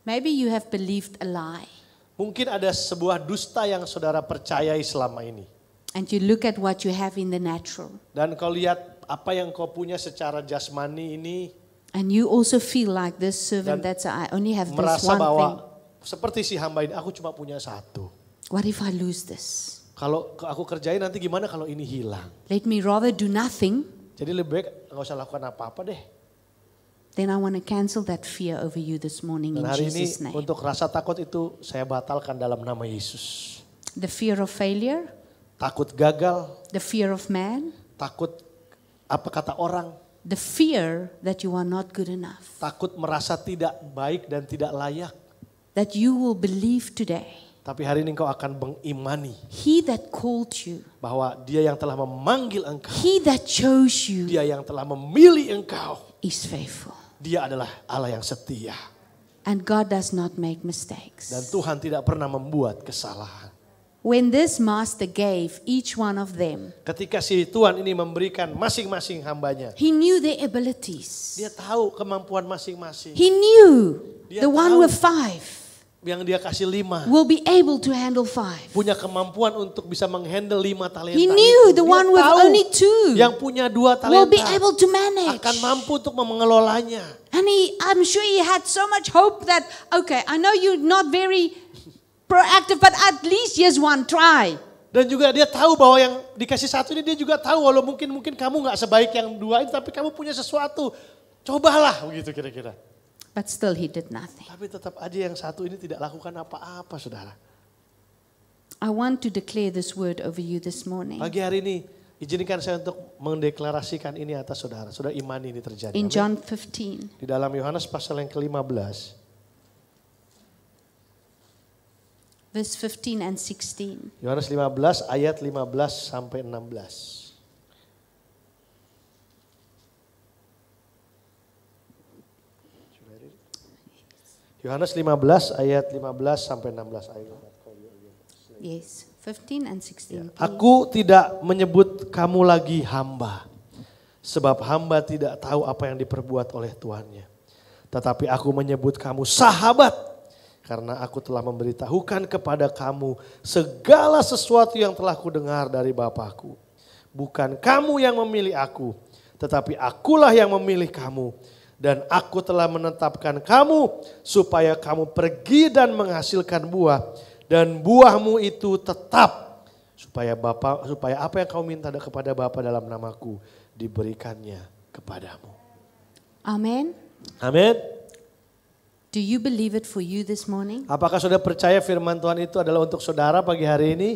Speaker 1: Maybe you have believed a lie
Speaker 2: Mungkin ada sebuah dusta yang saudara percayai selama ini.
Speaker 1: and you look at what you have in the natural
Speaker 2: Dan kau lihat apa yang kau punya secara jasmani ini,
Speaker 1: and you also feel like this servant that's I only have this
Speaker 2: merasa
Speaker 1: one thing.
Speaker 2: bahwa seperti si hamba ini, aku cuma punya satu.
Speaker 1: What if I lose this?
Speaker 2: Kalau aku kerjain nanti gimana kalau ini hilang?
Speaker 1: Let me rather do nothing.
Speaker 2: Jadi lebih baik nggak usah lakukan apa-apa deh.
Speaker 1: Then I want to cancel that fear over you this morning in
Speaker 2: Dan hari ini
Speaker 1: Jesus' name.
Speaker 2: untuk rasa takut itu saya batalkan dalam nama Yesus.
Speaker 1: The fear of failure,
Speaker 2: Takut gagal,
Speaker 1: the fear of man,
Speaker 2: takut apa kata orang,
Speaker 1: the fear that you are not good enough.
Speaker 2: takut merasa tidak baik dan tidak layak.
Speaker 1: That you will believe today,
Speaker 2: Tapi hari ini engkau akan mengimani
Speaker 1: He that called you,
Speaker 2: bahwa dia yang telah memanggil engkau,
Speaker 1: He that chose you
Speaker 2: dia yang telah memilih engkau,
Speaker 1: is faithful.
Speaker 2: dia adalah Allah yang setia.
Speaker 1: And God does not make mistakes.
Speaker 2: Dan Tuhan tidak pernah membuat kesalahan.
Speaker 1: When this master gave each one of them,
Speaker 2: Ketika si Tuhan ini memberikan masing-masing hambanya,
Speaker 1: He knew their abilities.
Speaker 2: dia tahu kemampuan masing-masing.
Speaker 1: He knew
Speaker 2: Dia
Speaker 1: the one
Speaker 2: tahu.
Speaker 1: with 5
Speaker 2: Yang dia kasih 5,
Speaker 1: will be able to handle 5.
Speaker 2: punya kemampuan untuk bisa menghandle 5 talenta.
Speaker 1: He knew
Speaker 2: itu.
Speaker 1: the
Speaker 2: Dia
Speaker 1: one with
Speaker 2: tahu
Speaker 1: only 2
Speaker 2: yang punya 2
Speaker 1: will be
Speaker 2: talenta
Speaker 1: able to manage.
Speaker 2: akan mampu untuk mengelolanya.
Speaker 1: And I'm sure he had so much hope that, okay, I know you're not very proactive, but at least here's one, try.
Speaker 2: Dan juga dia tahu bahwa yang dikasih 1 ini dia juga tahu walau mungkin kamu nggak sebaik yang 2 ini, tapi kamu punya sesuatu. Cobalah begitu kira-kira.
Speaker 1: But still he did nothing.
Speaker 2: Tapi tetap aja yang 1 ini tidak lakukan apa-apa, saudara.
Speaker 1: I want to declare this word over you this morning.
Speaker 2: Pagi hari ini izinkan saya untuk mendeklarasikan ini atas saudara. Saudara imani ini terjadi.
Speaker 1: In
Speaker 2: Amin.
Speaker 1: John 15,
Speaker 2: Di dalam Yohanes pasal yang ke-15.
Speaker 1: verse 15 and 16.
Speaker 2: Yohanes 15 ayat 15 sampai 16. Yohanes 15 ayat 15 sampai 16 ayat.
Speaker 1: Yes, 15 and 16.
Speaker 2: Aku tidak menyebut kamu lagi hamba, sebab hamba tidak tahu apa yang diperbuat oleh tuannya. Tetapi aku menyebut kamu sahabat, karena aku telah memberitahukan kepada kamu segala sesuatu yang telah kudengar dari Bapakku. Bukan kamu yang memilih aku, tetapi akulah yang memilih kamu. Dan aku telah menetapkan kamu supaya kamu pergi dan menghasilkan buah. Dan buahmu itu tetap supaya apa yang kau minta kepada Bapa dalam namaku diberikannya kepadamu.
Speaker 1: Amen.
Speaker 2: Amin.
Speaker 1: Do you believe it for you this morning?
Speaker 2: Apakah saudara percaya firman Tuhan itu adalah untuk saudara pagi hari ini?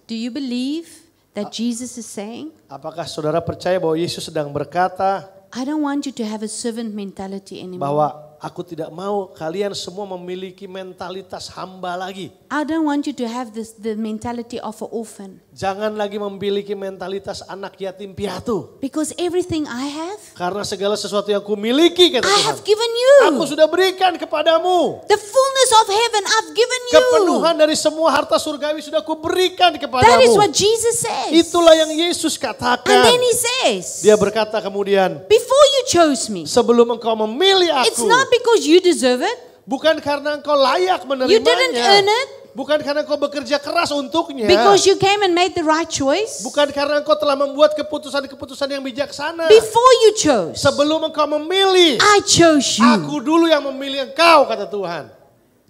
Speaker 1: Do you believe that Jesus is saying,
Speaker 2: Apakah saudara percaya bahwa Yesus sedang berkata
Speaker 1: I don't want you to have a servant mentality anymore.
Speaker 2: bahwa aku tidak mau kalian semua memiliki mentalitas hamba lagi.
Speaker 1: I don't want you to have the mentality of an orphan.
Speaker 2: Jangan lagi memiliki mentalitas anak yatim piatu.
Speaker 1: Because everything I have,
Speaker 2: Karena segala sesuatu yang kumiliki kata
Speaker 1: I
Speaker 2: Tuhan,
Speaker 1: have given you.
Speaker 2: aku sudah berikan kepadamu.
Speaker 1: The fullness of heaven I've given you.
Speaker 2: Kepenuhan dari semua harta surgawi sudah kuberikan
Speaker 1: That is
Speaker 2: kepadamu.
Speaker 1: what Jesus says.
Speaker 2: Itulah yang Yesus
Speaker 1: And
Speaker 2: katakan.
Speaker 1: then he says,
Speaker 2: Dia berkata kemudian,
Speaker 1: before you chose me,
Speaker 2: sebelum engkau memilih
Speaker 1: it's
Speaker 2: aku,
Speaker 1: not because you deserve it.
Speaker 2: bukan karena engkau layak
Speaker 1: You didn't earn
Speaker 2: menerimanya.
Speaker 1: it.
Speaker 2: Bukan karena engkau bekerja keras untuknya.
Speaker 1: Because you came and made the right choice.
Speaker 2: Bukan karena engkau telah membuat keputusan-keputusan yang bijaksana.
Speaker 1: Before you chose,
Speaker 2: Sebelum engkau memilih,
Speaker 1: I chose you.
Speaker 2: aku dulu yang memilih engkau, kata Tuhan.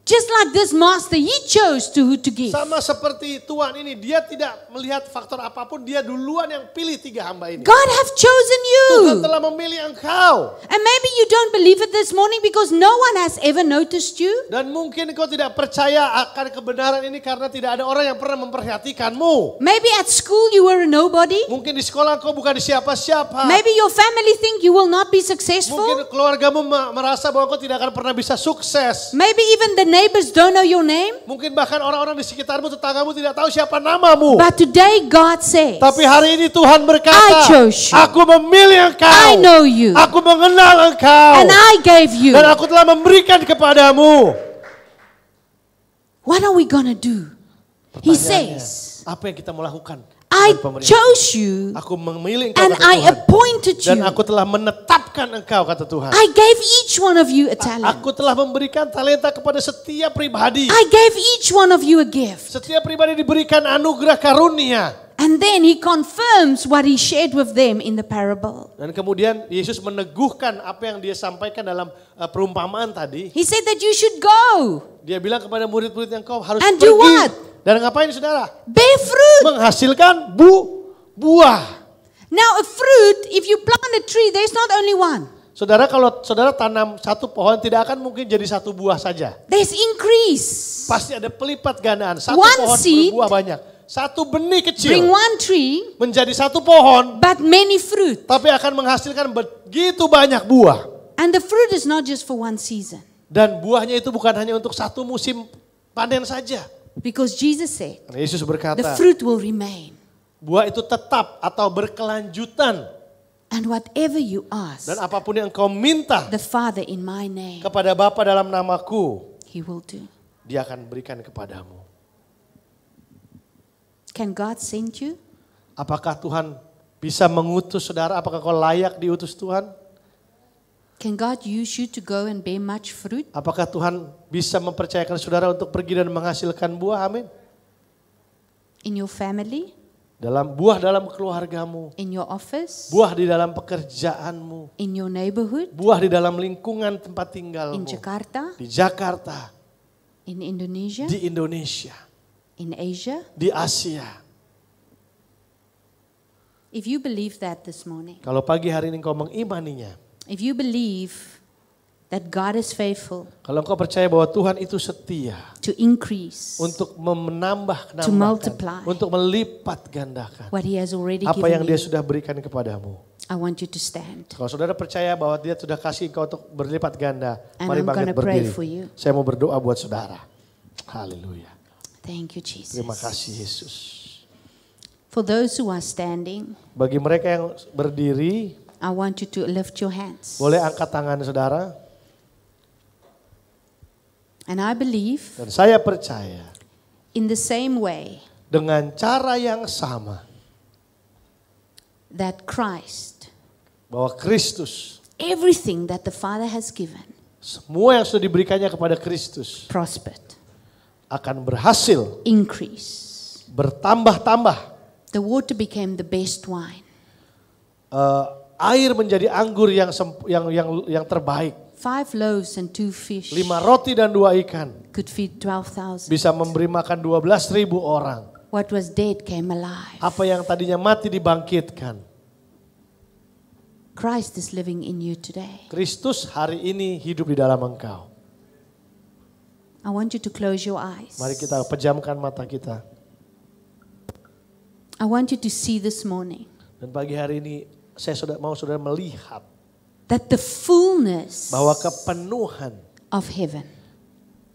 Speaker 1: Just like this master, he chose to who to give.
Speaker 2: Sama seperti Tuhan ini, dia tidak melihat faktor apapun, dia duluan yang pilih 3 hamba ini.
Speaker 1: God have chosen
Speaker 2: Tuhan
Speaker 1: you.
Speaker 2: telah memilih engkau.
Speaker 1: And maybe you don't believe it this morning because no one has ever noticed you.
Speaker 2: Dan mungkin engkau tidak percaya akan kebenaran ini karena tidak ada orang yang pernah memperhatikanmu.
Speaker 1: Maybe at school you were a nobody.
Speaker 2: Mungkin di sekolah engkau bukan siapa-siapa.
Speaker 1: Maybe your family think you will not be successful.
Speaker 2: Mungkin keluargamu merasa bahwa engkau tidak akan pernah bisa sukses.
Speaker 1: Maybe even the neighbors don't know your name.
Speaker 2: Mungkin bahkan orang-orang di sekitarmu, tetanggamu tidak tahu siapa namamu.
Speaker 1: But today God says,
Speaker 2: Tapi hari ini Tuhan berkata,
Speaker 1: I chose you.
Speaker 2: aku memilih engkau.
Speaker 1: I know you.
Speaker 2: Aku mengenal engkau.
Speaker 1: And I gave you.
Speaker 2: Dan aku telah memberikan kepadamu.
Speaker 1: What are we gonna do? He
Speaker 2: Pertanyaannya,
Speaker 1: says,
Speaker 2: apa yang kita mau lakukan?
Speaker 1: I
Speaker 2: dengan pemerintah?
Speaker 1: chose you
Speaker 2: Aku memilih engkau,
Speaker 1: and
Speaker 2: kata
Speaker 1: I
Speaker 2: Tuhan.
Speaker 1: appointed
Speaker 2: Dan
Speaker 1: you.
Speaker 2: aku telah menetapkan engkau, kata Tuhan.
Speaker 1: I gave each one of you a talent.
Speaker 2: Aku telah memberikan talenta kepada setiap pribadi.
Speaker 1: I gave each one of you a gift.
Speaker 2: Setiap pribadi diberikan anugerah karunia.
Speaker 1: And then he confirms what he shared with them in the parable.
Speaker 2: Dan kemudian Yesus meneguhkan apa yang dia sampaikan dalam perumpamaan tadi.
Speaker 1: He said that you should go
Speaker 2: Dia bilang kepada murid-murid yang kau harus
Speaker 1: and
Speaker 2: pergi.
Speaker 1: do what?
Speaker 2: Dan ngapain saudara?
Speaker 1: Bear fruit.
Speaker 2: Menghasilkan buah.
Speaker 1: Now a fruit, if you plant a tree, there's not only one.
Speaker 2: Saudara, kalau saudara tanam satu pohon tidak akan mungkin jadi satu buah saja.
Speaker 1: There's increase.
Speaker 2: Pasti ada pelipat gandaan. Satu
Speaker 1: One
Speaker 2: pohon
Speaker 1: seed
Speaker 2: berbuah banyak. Satu benih
Speaker 1: Bring
Speaker 2: kecil
Speaker 1: one tree,
Speaker 2: menjadi satu pohon.
Speaker 1: but many fruit.
Speaker 2: Tapi akan menghasilkan begitu banyak buah.
Speaker 1: And the fruit is not just for one season.
Speaker 2: Dan buahnya itu bukan hanya untuk satu musim panen saja.
Speaker 1: Because Jesus said,
Speaker 2: Karena Yesus
Speaker 1: the
Speaker 2: berkata,
Speaker 1: fruit will remain.
Speaker 2: buah itu tetap atau berkelanjutan.
Speaker 1: And whatever you ask
Speaker 2: Dan apapun yang kau minta
Speaker 1: the Father in my name,
Speaker 2: kepada Bapa dalam namaku,
Speaker 1: he will do.
Speaker 2: Dia akan berikan kepadamu.
Speaker 1: Can God send you?
Speaker 2: Apakah Tuhan bisa mengutus saudara? Apakah kau layak diutus Tuhan?
Speaker 1: Can God use you to go and bear much fruit?
Speaker 2: Apakah Tuhan bisa mempercayakan saudara untuk pergi dan menghasilkan buah? Amin.
Speaker 1: In your family?
Speaker 2: Buah dalam keluargamu.
Speaker 1: In your office?
Speaker 2: Buah di dalam pekerjaanmu.
Speaker 1: In your neighborhood?
Speaker 2: Buah di dalam lingkungan tempat tinggalmu.
Speaker 1: In Jakarta?
Speaker 2: Di Jakarta.
Speaker 1: In Indonesia?
Speaker 2: Di Indonesia.
Speaker 1: In Asia?
Speaker 2: Di Asia.
Speaker 1: If you believe that this morning,
Speaker 2: Kalau pagi hari ini kau mengimaninya.
Speaker 1: if you believe that God is faithful
Speaker 2: Kalau engkau percaya bahwa Tuhan itu setia.
Speaker 1: to increase
Speaker 2: Untuk menambah,
Speaker 1: To multiply.
Speaker 2: untuk melipat gandakan.
Speaker 1: what he has already
Speaker 2: Apa yang
Speaker 1: given
Speaker 2: dia
Speaker 1: you,
Speaker 2: sudah berikan kepadamu.
Speaker 1: I want you to stand.
Speaker 2: Kalau saudara percaya bahwa dia sudah kasih engkau untuk berlipat ganda.
Speaker 1: And
Speaker 2: Mari
Speaker 1: I'm
Speaker 2: bangkit
Speaker 1: gonna pray
Speaker 2: berdiri.
Speaker 1: for you.
Speaker 2: Saya mau berdoa buat saudara. Haleluya.
Speaker 1: Thank you, Jesus.
Speaker 2: Terima kasih Yesus.
Speaker 1: For those who are standing,
Speaker 2: Bagi mereka yang berdiri,
Speaker 1: I want you to lift your hands.
Speaker 2: boleh angkat tangan saudara.
Speaker 1: And I believe
Speaker 2: Dan saya percaya
Speaker 1: in the same way
Speaker 2: dengan cara yang sama.
Speaker 1: that Christ,
Speaker 2: Bahwa Kristus,
Speaker 1: everything that the Father has given,
Speaker 2: semua yang sudah diberikannya kepada Kristus
Speaker 1: prospered,
Speaker 2: akan berhasil,
Speaker 1: increase.
Speaker 2: bertambah-tambah.
Speaker 1: The water became the best wine.
Speaker 2: Air menjadi anggur yang terbaik.
Speaker 1: 5 loaves and 2 fish
Speaker 2: 5 roti dan 2 ikan
Speaker 1: could feed 12,000.
Speaker 2: bisa memberi makan 12.000 orang.
Speaker 1: What was dead came alive.
Speaker 2: Apa yang tadinya mati dibangkitkan.
Speaker 1: Christ is living in you today.
Speaker 2: Kristus hari ini hidup di dalam engkau.
Speaker 1: I want you to close your eyes.
Speaker 2: Mari kita pejamkan mata kita.
Speaker 1: I want you to see this morning
Speaker 2: Dan pagi hari ini saya mau saudara melihat
Speaker 1: that the fullness
Speaker 2: bahwa kepenuhan
Speaker 1: of heaven,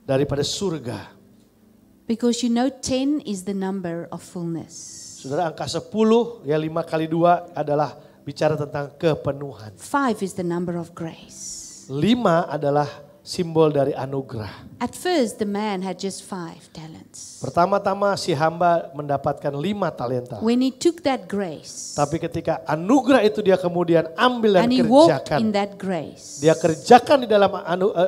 Speaker 2: daripada surga.
Speaker 1: because you know 10 is the number of fullness.
Speaker 2: Saudara, angka 10 ya 5 kali 2 adalah bicara tentang kepenuhan.
Speaker 1: 5 is the number of grace.
Speaker 2: 5 adalah simbol dari anugerah.
Speaker 1: At first, the man had just 5 talents.
Speaker 2: Pertama-tama si hamba mendapatkan 5 talenta.
Speaker 1: When he took that grace
Speaker 2: Tapi ketika anugerah itu dia kemudian ambil dan
Speaker 1: and he walked
Speaker 2: kerjakan.
Speaker 1: in that grace,
Speaker 2: Dia kerjakan di dalam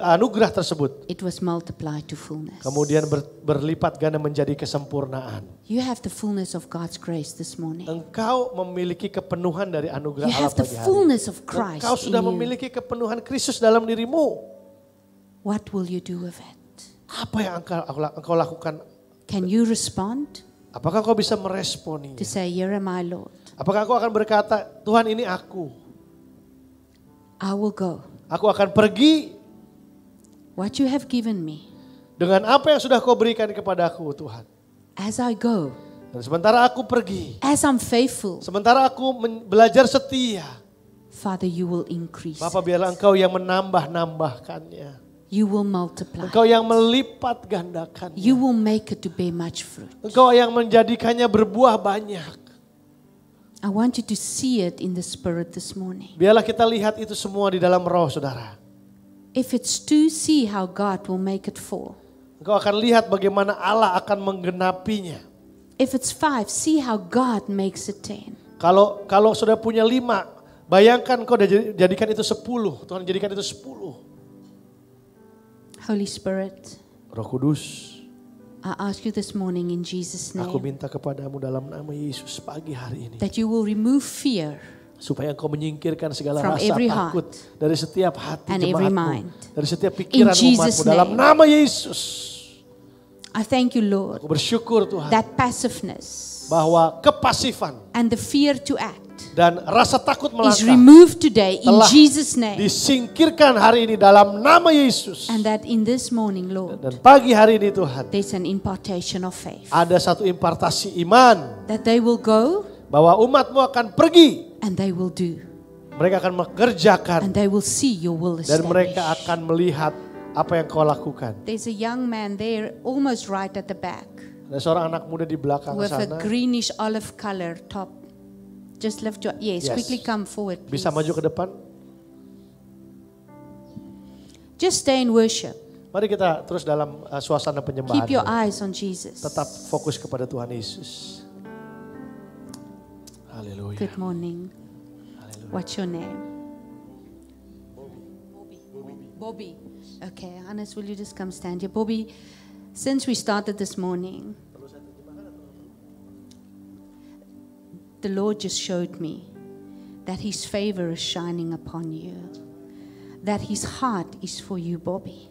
Speaker 2: anugerah tersebut.
Speaker 1: it was multiplied to fullness.
Speaker 2: Kemudian berlipat ganda menjadi kesempurnaan.
Speaker 1: You have the fullness of God's grace this morning.
Speaker 2: Engkau memiliki kepenuhan dari anugerah
Speaker 1: You
Speaker 2: Allah
Speaker 1: have the
Speaker 2: pagi hari.
Speaker 1: fullness of Christ
Speaker 2: Engkau sudah
Speaker 1: in you.
Speaker 2: memiliki kepenuhan Kristus dalam dirimu.
Speaker 1: What will you do with it?
Speaker 2: Apa yang engkau lakukan?
Speaker 1: Can you respond
Speaker 2: Apakah kau bisa meresponinya?
Speaker 1: to say, "Here am I, Lord.
Speaker 2: Apakah kau akan berkata, Tuhan ini aku.
Speaker 1: I will go.
Speaker 2: Aku akan pergi
Speaker 1: What you have given me,
Speaker 2: dengan apa yang sudah kau berikan kepadaku Tuhan.
Speaker 1: as I go,
Speaker 2: Dan sementara aku pergi,
Speaker 1: as I'm faithful,
Speaker 2: sementara aku belajar setia,
Speaker 1: Father, you will increase.
Speaker 2: Bapa biarlah engkau yang menambah-nambahkannya.
Speaker 1: You will multiply.
Speaker 2: Engkau yang melipat gandakannya.
Speaker 1: You will make it to bear much fruit.
Speaker 2: Engkau yang menjadikannya berbuah banyak.
Speaker 1: I want you to see it in the spirit this morning.
Speaker 2: Biarlah kita lihat itu semua di dalam roh saudara.
Speaker 1: If it's 2, see how God will make it 4.
Speaker 2: Engkau akan lihat bagaimana Allah akan menggenapinya.
Speaker 1: If it's 5, see how God makes it 10.
Speaker 2: Kalau sudah punya 5, bayangkan kau jadikan itu 10. Tuhan jadikan itu 10.
Speaker 1: Holy Spirit,
Speaker 2: Roh Kudus,
Speaker 1: I ask you this morning in Jesus'
Speaker 2: aku
Speaker 1: name
Speaker 2: minta kepadamu dalam nama Yesus pagi hari ini.
Speaker 1: that you will remove fear
Speaker 2: Supaya engkau menyingkirkan segala
Speaker 1: From
Speaker 2: rasa
Speaker 1: every
Speaker 2: takut dari setiap hati
Speaker 1: and every
Speaker 2: jemaatmu.
Speaker 1: mind.
Speaker 2: Dari setiap pikiran
Speaker 1: Jesus'
Speaker 2: umatmu dalam
Speaker 1: name.
Speaker 2: nama Yesus.
Speaker 1: I thank you, Lord,
Speaker 2: Aku bersyukur Tuhan
Speaker 1: that passiveness
Speaker 2: bahwa kepasifan
Speaker 1: and the fear to act
Speaker 2: dan rasa takut
Speaker 1: is
Speaker 2: melangkah
Speaker 1: removed today in
Speaker 2: telah
Speaker 1: Jesus' name.
Speaker 2: disingkirkan hari ini dalam nama Yesus.
Speaker 1: And that in this morning, Lord,
Speaker 2: Dan pagi hari ini Tuhan,
Speaker 1: there's an impartation of faith.
Speaker 2: ada satu impartasi iman
Speaker 1: That they will go
Speaker 2: bahwa umatmu akan pergi.
Speaker 1: and they will do.
Speaker 2: Mereka akan mengerjakan
Speaker 1: And they will see your will
Speaker 2: dan mereka
Speaker 1: established.
Speaker 2: akan melihat apa yang kau lakukan.
Speaker 1: There's a young man there almost right at the back
Speaker 2: Ada seorang anak muda di belakang
Speaker 1: with a
Speaker 2: sana.
Speaker 1: greenish olive color top. Just lift your, yes,
Speaker 2: Yes.
Speaker 1: quickly come forward, please.
Speaker 2: Bisa maju ke depan?
Speaker 1: Just stay in worship.
Speaker 2: Mari kita terus dalam suasana penyembahan.
Speaker 1: Keep your eyes on Jesus.
Speaker 2: Tetap fokus kepada Tuhan Yesus. Haleluya.
Speaker 1: Good morning. What's your name? Bobby. Okay, Hannes, will you just come stand here? Bobby, since we started this morning, the Lord just showed me that His favor is shining upon you, that His heart is for you, Bobby.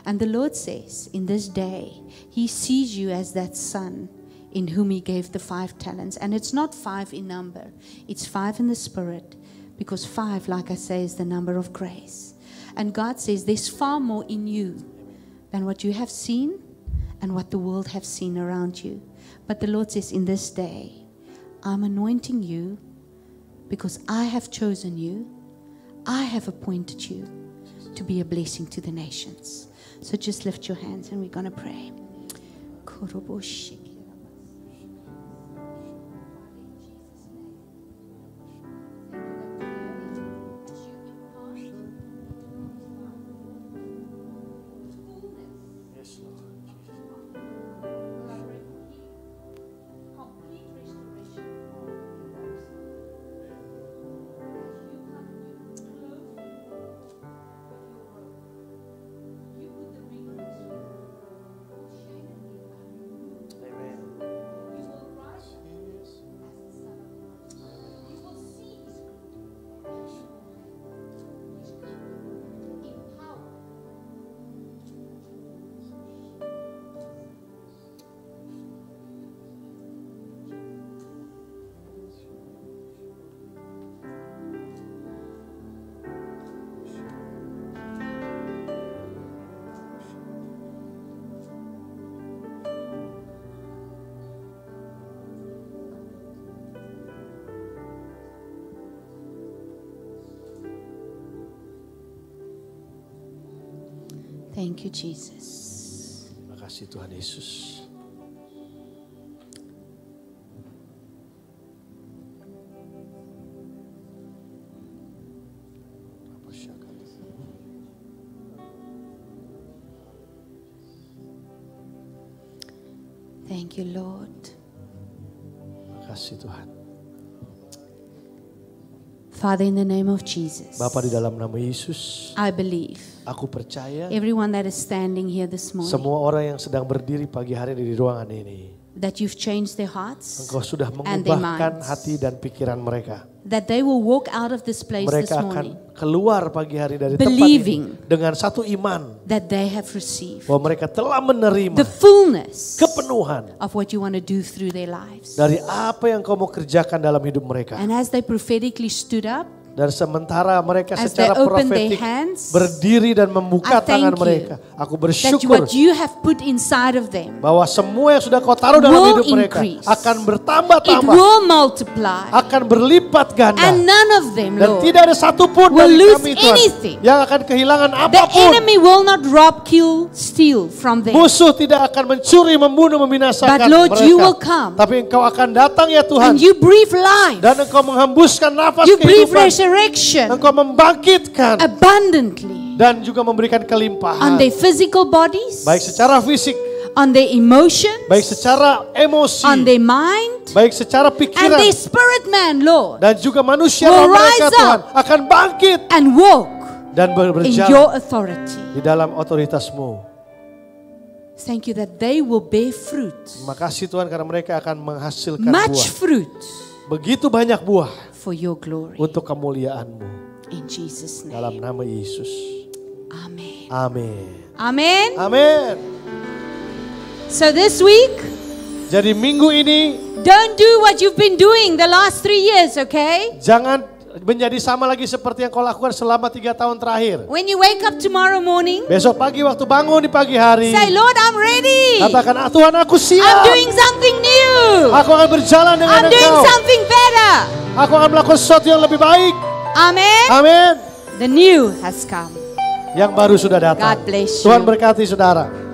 Speaker 1: And the Lord says, in this day, He sees you as that son in whom He gave the 5 talents. And it's not 5 in number, it's 5 in the spirit, because 5, like I say, is the number of grace. And God says there's far more in you than what you have seen and what the world have seen around you. But the Lord says, in this day, I'm anointing you because I have chosen you. I have appointed you to be a blessing to the nations. So just lift your hands and we're going to pray. Thank you, Jesus.
Speaker 2: Terima kasih Tuhan Yesus.
Speaker 1: Thank you, Lord.
Speaker 2: Terima kasih Tuhan.
Speaker 1: Father, in the name of Jesus,
Speaker 2: Bapa, di dalam nama Yesus,
Speaker 1: I believe
Speaker 2: aku percaya
Speaker 1: everyone that is standing here this morning,
Speaker 2: semua orang yang sedang berdiri pagi hari di ruangan ini,
Speaker 1: that you've changed their hearts,
Speaker 2: Engkau sudah
Speaker 1: and their
Speaker 2: mengubahkan
Speaker 1: minds.
Speaker 2: hati dan pikiran mereka.
Speaker 1: that they will walk out of this place this
Speaker 2: Mereka
Speaker 1: morning
Speaker 2: akan keluar pagi hari dari tempat
Speaker 1: believing
Speaker 2: ini dengan satu iman
Speaker 1: that they have received
Speaker 2: bahwa mereka telah menerima
Speaker 1: the fullness
Speaker 2: kepenuhan
Speaker 1: of what you want to do through their lives.
Speaker 2: dari apa yang Kau mau kerjakan dalam hidup mereka.
Speaker 1: And as they prophetically stood up,
Speaker 2: Dan sementara mereka
Speaker 1: as
Speaker 2: secara
Speaker 1: they open their
Speaker 2: profetik
Speaker 1: hands,
Speaker 2: berdiri dan membuka
Speaker 1: I thank
Speaker 2: tangan
Speaker 1: you
Speaker 2: mereka, aku
Speaker 1: that
Speaker 2: bersyukur
Speaker 1: what you have put inside of them,
Speaker 2: bahwa semua yang sudah Kau taruh dalam
Speaker 1: will
Speaker 2: hidup mereka
Speaker 1: increase.
Speaker 2: akan
Speaker 1: it
Speaker 2: bertambah-tambah,
Speaker 1: will multiply,
Speaker 2: akan berlipat ganda.
Speaker 1: and none of them,
Speaker 2: Dan
Speaker 1: Lord,
Speaker 2: tidak ada satupun
Speaker 1: will
Speaker 2: dari
Speaker 1: lose
Speaker 2: kami Tuhan
Speaker 1: anything.
Speaker 2: yang akan kehilangan
Speaker 1: the
Speaker 2: apapun.
Speaker 1: enemy will not rob, kill, steal from them.
Speaker 2: Musuh tidak akan mencuri, membunuh, membinasakan
Speaker 1: But Lord,
Speaker 2: mereka.
Speaker 1: you will come.
Speaker 2: Tapi Engkau akan datang ya Tuhan.
Speaker 1: And you breathe life,
Speaker 2: Dan Engkau menghembuskan nafas
Speaker 1: you breathe
Speaker 2: kehidupan.
Speaker 1: resurrection
Speaker 2: Engkau membangkitkan
Speaker 1: abundantly
Speaker 2: dan juga memberikan
Speaker 1: on
Speaker 2: kelimpahan.
Speaker 1: their physical bodies,
Speaker 2: Baik secara fisik,
Speaker 1: on their emotions,
Speaker 2: baik secara emosi,
Speaker 1: on their mind,
Speaker 2: baik secara
Speaker 1: and
Speaker 2: pikiran,
Speaker 1: their spirit man, Lord,
Speaker 2: dan juga manusia
Speaker 1: will
Speaker 2: roh mereka
Speaker 1: rise
Speaker 2: Tuhan
Speaker 1: up
Speaker 2: akan bangkit
Speaker 1: and walk
Speaker 2: dan
Speaker 1: in
Speaker 2: berjalan
Speaker 1: your authority.
Speaker 2: di dalam otoritas-Mu.
Speaker 1: Thank you that they will bear fruit,
Speaker 2: Terima kasih Tuhan karena mereka akan menghasilkan
Speaker 1: much
Speaker 2: buah.
Speaker 1: fruit
Speaker 2: Begitu banyak buah
Speaker 1: for your glory.
Speaker 2: untuk kemuliaan-Mu.
Speaker 1: In Jesus'
Speaker 2: Dalam
Speaker 1: name.
Speaker 2: nama Yesus.
Speaker 1: Amen.
Speaker 2: Amin.
Speaker 1: Amen.
Speaker 2: Amin.
Speaker 1: So this week,
Speaker 2: Jadi minggu ini
Speaker 1: don't do what you've been doing the last 3 years, okay?
Speaker 2: jangan menjadi sama lagi seperti yang kau lakukan selama 3 tahun terakhir.
Speaker 1: When you wake up tomorrow morning,
Speaker 2: Besok pagi waktu bangun di pagi hari,
Speaker 1: say, Lord, I'm ready.
Speaker 2: katakan, Tuhan aku
Speaker 1: I'm
Speaker 2: siap.
Speaker 1: doing something new.
Speaker 2: Aku akan berjalan dengan
Speaker 1: I'm doing
Speaker 2: Engkau.
Speaker 1: something better.
Speaker 2: Aku akan melakukan sesuatu yang lebih baik.
Speaker 1: Amen.
Speaker 2: Amin.
Speaker 1: The new has come.
Speaker 2: Yang baru sudah datang.
Speaker 1: God bless you.
Speaker 2: Tuhan berkati saudara.